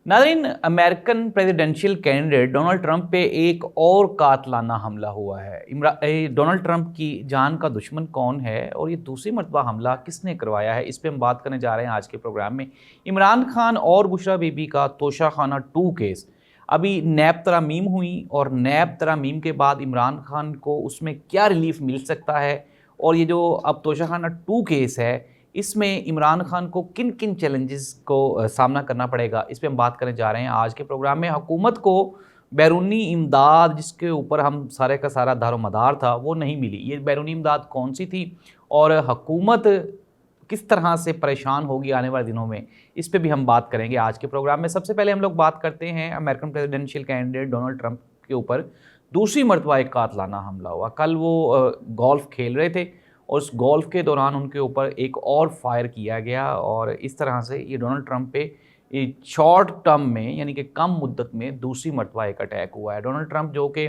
नाज़रीन, American presidential candidate Donald Trump पे एक और कातलाना हमला हुआ है। डोनाल्ड ट्रंप की जान का दुश्मन कौन है और ये दूसरी मरतबा हमला किसने करवाया है, इस पे हम बात करने जा रहे हैं आज के प्रोग्राम में। इमरान खान और बुशरा बीबी का तोशाखाना 2 केस अभी नैब तरामीम हुई और नैब तरामीम के बाद इमरान खान को उसमें क्या रिलीफ मिल सकता है, और ये जो अब तोशाखाना 2 केस है इसमें इमरान खान को किन किन चैलेंजेस को सामना करना पड़ेगा, इस पे हम बात करने जा रहे हैं आज के प्रोग्राम में। हुकूमत को बैरूनी इमदाद जिसके ऊपर हम सारे का सारा दारोमदार था वो नहीं मिली। ये बैरूनी इमदाद कौन सी थी और हुकूमत किस तरह से परेशान होगी आने वाले दिनों में, इस पे भी हम बात करेंगे आज के प्रोग्राम में। सबसे पहले हम लोग बात करते हैं American presidential candidate Donald Trump के ऊपर दूसरी मरतबा एक कातलाना हमला हुआ। कल वो गोल्फ खेल रहे थे और उस गोल्फ के दौरान उनके ऊपर एक और फायर किया गया और इस तरह से ये डोनाल्ड ट्रंप पे ये शॉर्ट टर्म में यानी कि कम मुद्दत में दूसरी मरतबा एक अटैक हुआ है। डोनाल्ड ट्रंप जो कि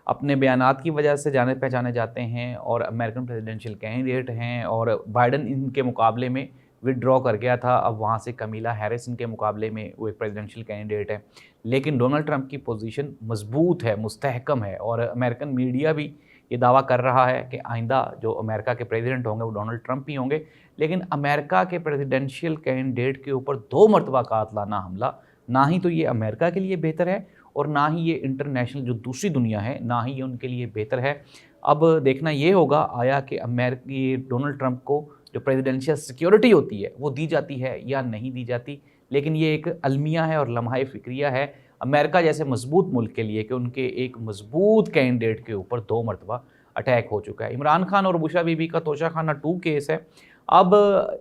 अपने बयानात की वजह से जाने पहचाने जाते हैं और अमेरिकन प्रेसिडेंशियल कैंडिडेट हैं, और बाइडन इनके मुकाबले में विड्रॉ कर गया था, अब वहाँ से कमीला हैरिस इनके मुकाबले में वो एक प्रेसिडेंशियल कैंडिडेट है। लेकिन डोनाल्ड ट्रंप की पोजीशन मजबूत है, मुस्तहकम है, और अमेरिकन मीडिया भी ये दावा कर रहा है कि आइंदा जो अमेरिका के प्रेसिडेंट होंगे वो डोनाल्ड ट्रंप ही होंगे। लेकिन अमेरिका के प्रेसिडेंशियल कैंडिडेट के ऊपर 2 मरतबा कातलाना हमला, ना ही तो ये अमेरिका के लिए बेहतर है और ना ही ये इंटरनेशनल जो दूसरी दुनिया है, ना ही ये उनके लिए बेहतर है। अब देखना ये होगा आया कि अमेरिकी डोनाल्ड ट्रंप को जो प्रेसिडेंशियल सिक्योरिटी होती है वो दी जाती है या नहीं दी जाती। लेकिन ये एक अलमिया है और लम्हा फ़िक्रिया है अमेरिका जैसे मजबूत मुल्क के लिए कि उनके एक मजबूत कैंडिडेट के ऊपर 2 मरतबा अटैक हो चुका है। इमरान खान और बुशरा बीबी का तोशाखाना 2 केस है। अब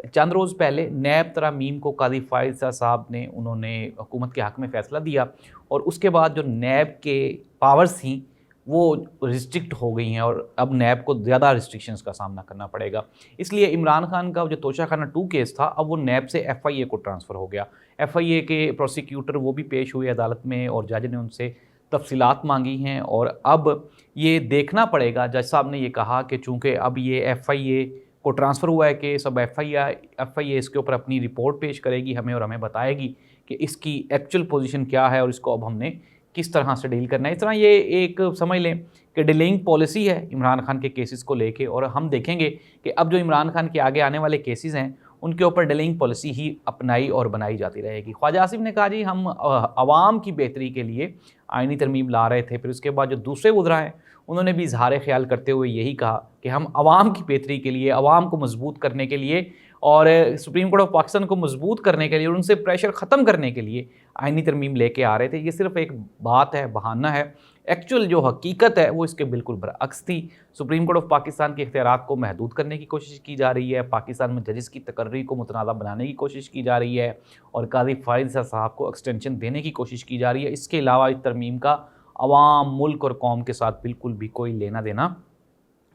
चंद रोज़ पहले नैब तरामीम को काजी फायज़ साहब ने उन्होंने हुकूमत के हक़ में फ़ैसला दिया और उसके बाद जो नैब के पावर्स थी वो रिस्ट्रिक्ट हो गई हैं और अब नैब को ज़्यादा रिस्ट्रिक्शंस का सामना करना पड़ेगा। इसलिए इमरान खान का जो तोशाखाना 2 केस था अब वो नैब से FIA को ट्रांसफ़र हो गया। FIA के प्रोसिक्यूटर वो भी पेश हुए अदालत में और जज ने उनसे तफसीलात मांगी हैं और अब ये देखना पड़ेगा। जज साहब ने ये कहा कि चूँकि अब ये FIA को ट्रांसफ़र हुआ है केस, अब FIA इसके ऊपर अपनी रिपोर्ट पेश करेगी हमें और हमें बताएगी कि इसकी एक्चुअल पोजीशन क्या है और इसको अब हमने किस तरह से डील करना है। इस तरह ये एक समझ लें कि डिलेइंग पॉलिसी है इमरान खान के केसेस को लेके, और हम देखेंगे कि अब जो इमरान खान के आगे आने वाले केसेस हैं उनके ऊपर डिलेइंग पॉलिसी ही अपनाई और बनाई जाती रहेगी। ख्वाजा आसिफ ने कहा जी हम आवाम की बेहतरी के लिए आइनी तरमीम ला रहे थे। फिर उसके बाद जो दूसरे वज़रा हैं उन्होंने भी इजहार ख्याल करते हुए यही कहा कि हम आवाम की बेहतरी के लिए, आवाम को मजबूत करने के लिए और सुप्रीम कोर्ट ऑफ पाकिस्तान को मजबूत करने के लिए और उनसे प्रेशर ख़त्म करने के लिए आइनी तरमीम लेके आ रहे थे। ये सिर्फ एक बात है, बहाना है। एक्चुअल जो हकीकत है वो इसके बिल्कुल बरअक्स थी। सुप्रीम कोर्ट ऑफ पाकिस्तान के इख्तियारात को महदूद करने की कोशिश की जा रही है, पाकिस्तान में जजेस की तकर्री को मुतनाज़ा बनाने की कोशिश की जा रही है और काजी फायज़ साहब को एक्सटेंशन देने की कोशिश की जा रही है। इसके अलावा इस तरमीम का अवाम, मुल्क और कौम के साथ बिल्कुल भी कोई लेना देना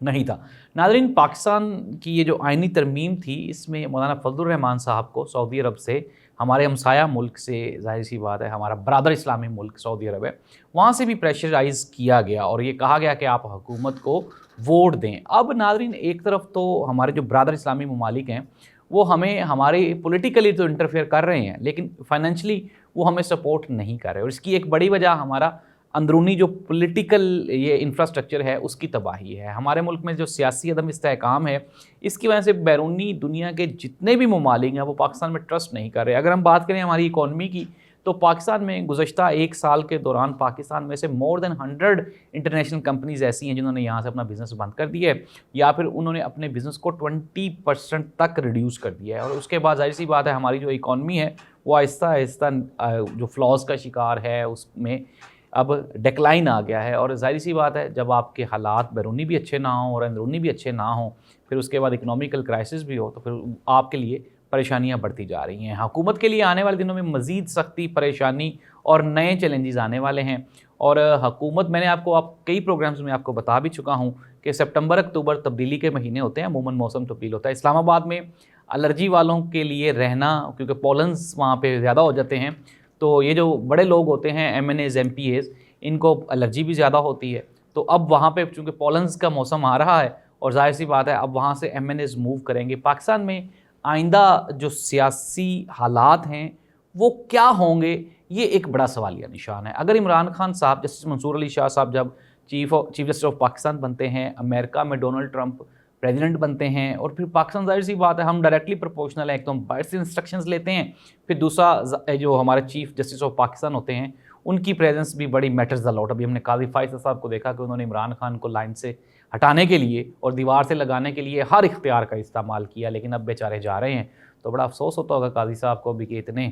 नहीं था। नाज़रीन, पाकिस्तान की ये जो आइनी तरमीम थी इसमें मौलाना फजलुर रहमान साहब को सऊदी अरब से, हमारे हमसाया मुल्क से, ज़ाहिर सी बात है हमारा ब्रादर इस्लामी मुल्क सऊदी अरब है, वहाँ से भी प्रेशराइज़ किया गया और ये कहा गया कि आप हुकूमत को वोट दें। अब नाज़रीन, एक तरफ तो हमारे जो ब्रादर इस्लामी ममालिक हैं वो हमें हमारे पॉलिटिकली तो इंटरफेयर कर रहे हैं लेकिन फाइनेंशली वो हमें सपोर्ट नहीं कर रहे, और इसकी एक बड़ी वजह हमारा अंदरूनी जो पॉलिटिकल ये इंफ्रास्ट्रक्चर है उसकी तबाही है। हमारे मुल्क में जो सियासी अदम इस्तेहकाम है इसकी वजह से बैरूनी दुनिया के जितने भी ममालिक हैं वो पाकिस्तान में ट्रस्ट नहीं कर रहे। अगर हम बात करें हमारी इकॉनमी की तो पाकिस्तान में गुज़श्ता 1 साल के दौरान पाकिस्तान में से मोर देन 100 इंटरनेशनल कंपनीज़ ऐसी हैं जिन्होंने यहाँ से अपना बिज़नेस बंद कर दिया है या फिर उन्होंने अपने बिज़नेस को 20% तक रिड्यूस कर दिया है। और उसके बाद ज़ाहिर सी बात है हमारी जो इकॉनमी है वो आहिस्ता आहिस्ता जो फ्लॉज का शिकार है उसमें अब डिक्लाइन आ गया है। और ज़ाहिर सी बात है जब आपके हालात बैरूनी भी अच्छे ना हों और अंदरूनी भी अच्छे ना हों, फिर उसके बाद इकनॉमिकल क्राइसिस भी हो, तो फिर आपके लिए परेशानियां बढ़ती जा रही हैं। हुकूमत के लिए आने वाले दिनों में मज़ीद सख्ती, परेशानी और नए चैलेंजेस आने वाले हैं। और हुकूमत, मैंने आपको कई प्रोग्राम्स में आपको बता भी चुका हूँ कि सितंबर अक्टूबर तब्दीली के महीने होते हैं, अमूमन मौसम तब्दील होता है। इस्लामाबाद में एलर्जी वालों के लिए रहना, क्योंकि पॉलन्स वहाँ पर ज़्यादा हो जाते हैं, तो ये जो बड़े लोग होते हैं MNAs MPAs, इनको एलर्जी भी ज़्यादा होती है। तो अब वहाँ पे चूँकि पॉलन्स का मौसम आ रहा है और ज़ाहिर सी बात है अब वहाँ से MNAs मूव करेंगे। पाकिस्तान में आइंदा जो सियासी हालात हैं وہ کیا ہوں گے، یہ ایک بڑا سوالیہ نشان ہے۔ اگر عمران خان صاحب، جسٹس منصور علی شاہ صاحب جب چیف جسٹس آف پاکستان بنتے ہیں، امریکہ میں ڈونلڈ ٹرمپ پریزیڈنٹ بنتے ہیں، اور پھر پاکستان ظاہر سی بات ہے ہم ڈائریکٹلی پروپورشنل ہیں، ایک تو ہم باہر سے انسٹرکشنز لیتے ہیں، پھر دوسرا جو ہمارے چیف جسٹس آف پاکستان ہوتے ہیں ان کی پریزنس بھی بڑی میٹرز الاٹ۔ ابھی ہم نے قاضی فائز صاحب کو دیکھا کہ انہوں نے عمران خان کو لائن سے ہٹانے کے لیے اور دیوار سے لگانے کے لیے ہر اختیار کا استعمال کیا، لیکن اب بیچارے جا رہے ہیں تو بڑا افسوس ہوتا ہوگا قاضی صاحب کو بھی کہ اتنے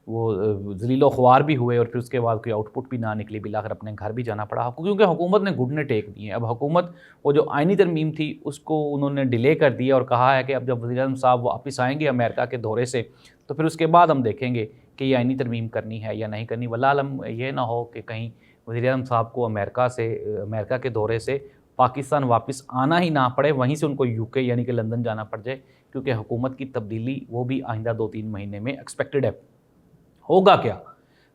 وہ ذلیل و خوار بھی ہوئے اور پھر اس کے بعد کوئی آؤٹ پٹ بھی نہ نکلی، بالآخر اپنے گھر بھی جانا پڑا، کیونکہ حکومت نے گھٹنے ٹیک دیے ہیں۔ اب حکومت وہ جو آئینی ترمیم تھی اس کو انہوں نے ڈیلے کر دیا اور کہا ہے کہ اب جب وزیر اعظم صاحب واپس آئیں گے امریکہ کے دورے سے تو پھر اس کے بعد ہم دیکھیں گے کہ یہ آئینی ترمیم کرنی ہے یا نہیں کرنی۔ واللہ عالم یہ نہ ہو کہ کہیں وزیر اعظم صاحب کو امریکہ کے دورے سے پاکستان واپس آنا ہی نہ پڑے، وہیں سے ان کو یو کے یعنی کہ لندن جانا پڑ جائے، کیونکہ حکومت کی تبدیلی وہ بھی آئندہ 2-3 مہینے میں ایکسپیکٹڈ ہے۔ ہوگا کیا؟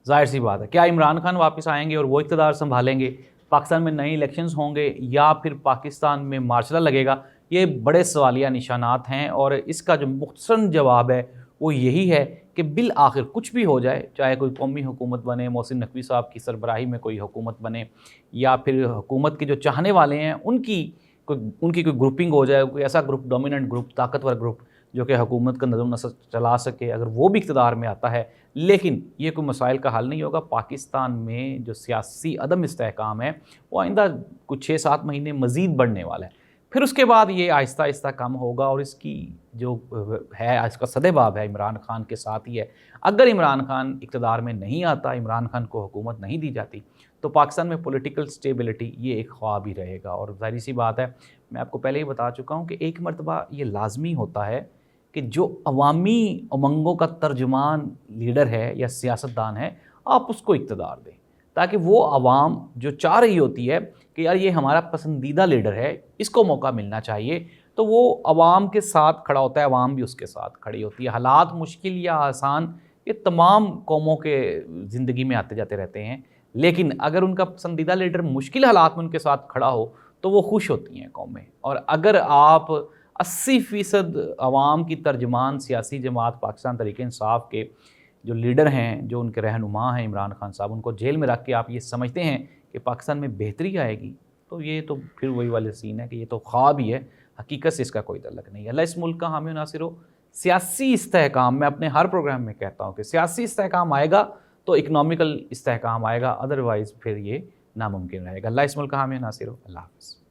ظاہر سی بات ہے، کیا عمران خان واپس آئیں گے اور وہ اقتدار سنبھالیں گے، پاکستان میں نئے الیکشنز ہوں گے، یا پھر پاکستان میں مارشل لا لگے گا؟ یہ بڑے سوالیہ نشانات ہیں، اور اس کا جو مختصر جواب ہے وہ یہی ہے کہ بالآخر کچھ بھی ہو جائے، چاہے کوئی قومی حکومت بنے، محسن نقوی صاحب کی سربراہی میں کوئی حکومت بنے، یا پھر حکومت کے جو چاہنے والے ہیں ان کی کوئی گروپنگ ہو جائے، کوئی ایسا گروپ، ڈومیننٹ گروپ، طاقتور گروپ جو کہ حکومت کا نظم و نسق چلا سکے، اگر وہ بھی اقتدار میں آتا ہے، لیکن یہ کوئی مسائل کا حل نہیں ہوگا۔ پاکستان میں جو سیاسی عدم استحکام ہے وہ آئندہ کچھ 6-7 مہینے مزید بڑھنے والا ہے، پھر اس کے بعد یہ آہستہ آہستہ کم ہوگا، اور اس کی جو ہے اس کا سدباب ہے عمران خان کے ساتھ ہی ہے۔ اگر عمران خان اقتدار میں نہیں آتا، عمران خان کو حکومت نہیں دی جاتی، تو پاکستان میں پولیٹیکل سٹیبلٹی یہ ایک خواب ہی رہے گا۔ اور ظاہر سی بات ہے، میں آپ کو پہلے ہی بتا چکا ہوں کہ ایک مرتبہ یہ لازمی ہوتا ہے کہ جو عوامی امنگوں کا ترجمان لیڈر ہے یا سیاستدان ہے، آپ اس کو اقتدار دیں، تاکہ وہ عوام جو چاہ رہی ہوتی ہے کہ یار یہ ہمارا پسندیدہ لیڈر ہے، اس کو موقع ملنا چاہیے، تو وہ عوام کے ساتھ کھڑا ہوتا ہے، عوام بھی اس کے ساتھ کھڑی ہوتی ہے۔ حالات مشکل یا آسان یہ تمام قوموں کے زندگی میں آتے جاتے رہتے ہیں، لیکن اگر ان کا پسندیدہ لیڈر مشکل حالات میں ان کے ساتھ کھڑا ہو تو وہ خوش ہوتی ہیں قومیں۔ اور اگر آپ 80% عوام کی ترجمان سیاسی جماعت پاکستان تحریک انصاف کے جو لیڈر ہیں، جو ان کے رہنما ہیں عمران خان صاحب، ان کو جیل میں رکھ کے آپ یہ سمجھتے ہیں کہ پاکستان میں بہتری آئے گی، تو یہ تو پھر وہی والے سین ہے کہ یہ تو خواب ہی ہے، حقیقت سے اس کا کوئی تعلق نہیں ہے۔ اللہ اس ملک کا حامی و ناصر ہو۔ سیاسی استحکام، میں اپنے ہر پروگرام میں کہتا ہوں کہ سیاسی استحکام آئے گا تو اکنامیکل استحکام آئے گا، ادروائز پھر یہ ناممکن رہے گا۔ اللہ اس ملک کا حامی و ناصر ہو۔ اللہ حافظ۔